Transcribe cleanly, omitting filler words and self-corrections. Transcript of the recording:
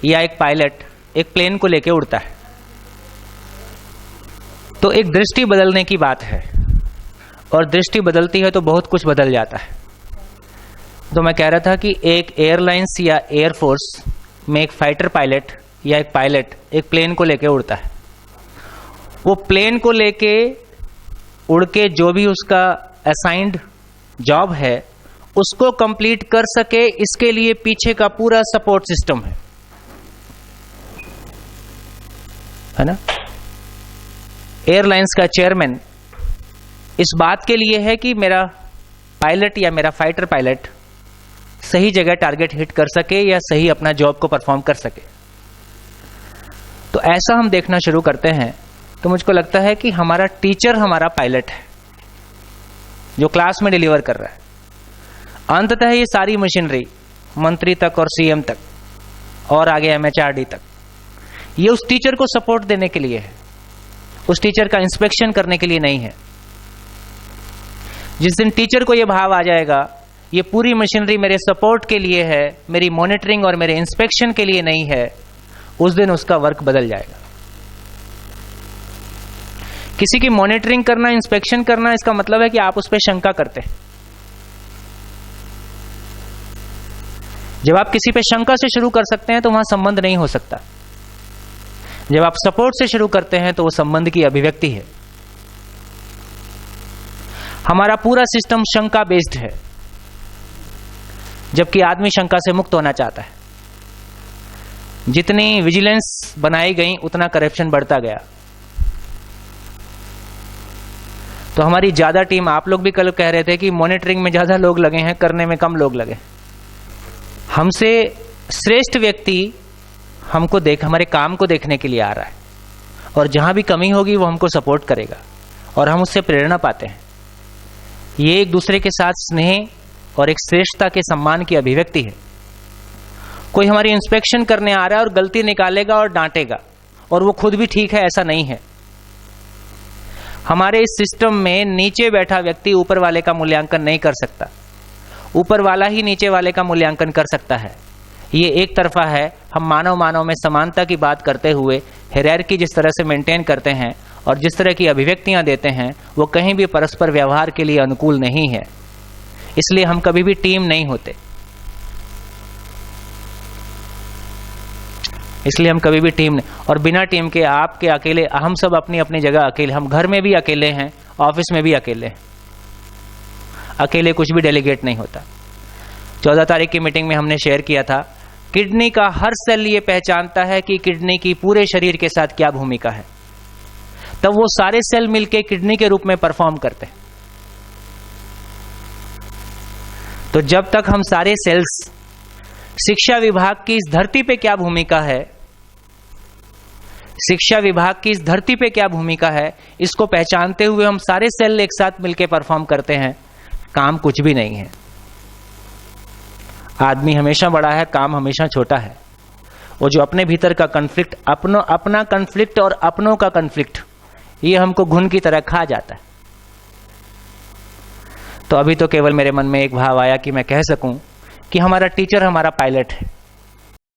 या एक पायलट एक प्लेन को लेकर उड़ता है, तो एक दृष्टि बदलने की बात है, और दृष्टि बदलती है तो बहुत कुछ बदल जाता है। तो मैं कह रहा था कि एक एयरलाइंस या एयरफोर्स में एक फाइटर पायलट या एक पायलट एक प्लेन को लेकर उड़ता है। वो प्लेन को लेके उड़ के जो भी उसका असाइंड जॉब है उसको कंप्लीट कर सके, इसके लिए पीछे का पूरा सपोर्ट सिस्टम है ना। एयरलाइंस का चेयरमैन इस बात के लिए है कि मेरा पायलट या मेरा फाइटर पायलट सही जगह टारगेट हिट कर सके या सही अपना जॉब को परफॉर्म कर सके। तो ऐसा हम देखना शुरू करते हैं तो मुझको लगता है कि हमारा टीचर हमारा पायलट है जो क्लास में डिलीवर कर रहा है। अंततः ये सारी मशीनरी मंत्री तक और सीएम तक और आगे एमएचआरडी तक, ये उस टीचर को सपोर्ट देने के लिए है, उस टीचर का इंस्पेक्शन करने के लिए नहीं है। जिस दिन टीचर को यह भाव आ जाएगा ये पूरी मशीनरी मेरे सपोर्ट के लिए है, मेरी मॉनिटरिंग और मेरे इंस्पेक्शन के लिए नहीं है, उस दिन उसका वर्क बदल जाएगा। किसी की मॉनिटरिंग करना, इंस्पेक्शन करना, इसका मतलब है कि आप उस पर शंका करते हैं। जब आप किसी पे शंका से शुरू कर सकते हैं तो वहां संबंध नहीं हो सकता। जब आप सपोर्ट से शुरू करते हैं तो वो संबंध की अभिव्यक्ति है। हमारा पूरा सिस्टम शंका बेस्ड है, जबकि आदमी शंका से मुक्त होना चाहता है। जितनी विजिलेंस बनाई गई उतना करप्शन बढ़ता गया। तो हमारी ज्यादा टीम, आप लोग भी कल कह रहे थे कि मॉनिटरिंग में ज्यादा लोग लगे हैं, करने में कम लोग लगे। हमसे श्रेष्ठ व्यक्ति हमको हमारे काम को देखने के लिए आ रहा है, और जहां भी कमी होगी वो हमको सपोर्ट करेगा और हम उससे प्रेरणा पाते हैं। ये एक दूसरे के साथ स्नेह और एक श्रेष्ठता के सम्मान की अभिव्यक्ति है। कोई हमारी इंस्पेक्शन करने आ रहा है और गलती निकालेगा और डांटेगा और वो खुद भी ठीक है, ऐसा नहीं है। हमारे इस सिस्टम में नीचे बैठा व्यक्ति ऊपर वाले का मूल्यांकन नहीं कर सकता, ऊपर वाला ही नीचे वाले का मूल्यांकन कर सकता है। ये एक तरफा है। हम मानव में समानता की बात करते हुए हायरार्की जिस तरह से मेंटेन करते हैं और जिस तरह की अभिव्यक्तियां देते हैं वो कहीं भी परस्पर व्यवहार के लिए अनुकूल नहीं है। इसलिए हम कभी भी टीम नहीं होते, इसलिए हम कभी भी टीम नहीं। और बिना टीम के आपके अकेले, हम सब अपनी अपनी जगह अकेले, हम घर में भी अकेले हैं, ऑफिस में भी अकेले हैं। अकेले कुछ भी डेलीगेट नहीं होता। 14 तारीख की मीटिंग में हमने शेयर किया था, किडनी का हर सेल ये पहचानता है कि किडनी की पूरे शरीर के साथ क्या भूमिका है, तब वो सारे सेल मिलके किडनी के रूप में परफॉर्म करते हैं। तो जब तक हम सारे सेल्स, शिक्षा विभाग की इस धरती पे क्या भूमिका है, शिक्षा विभाग की इस धरती पे क्या भूमिका है, इसको पहचानते हुए हम सारे सेल एक साथ मिलकर परफॉर्म करते हैं, काम कुछ भी नहीं है। आदमी हमेशा बड़ा है, काम हमेशा छोटा है। वो जो अपने भीतर का कन्फ्लिक्ट, अपना कन्फ्लिक्ट और अपनों का कन्फ्लिक्ट, ये हमको घुन की तरह खा जाता है। तो अभी तो केवल मेरे मन में एक भाव आया कि मैं कह सकूं कि हमारा टीचर हमारा पायलट है।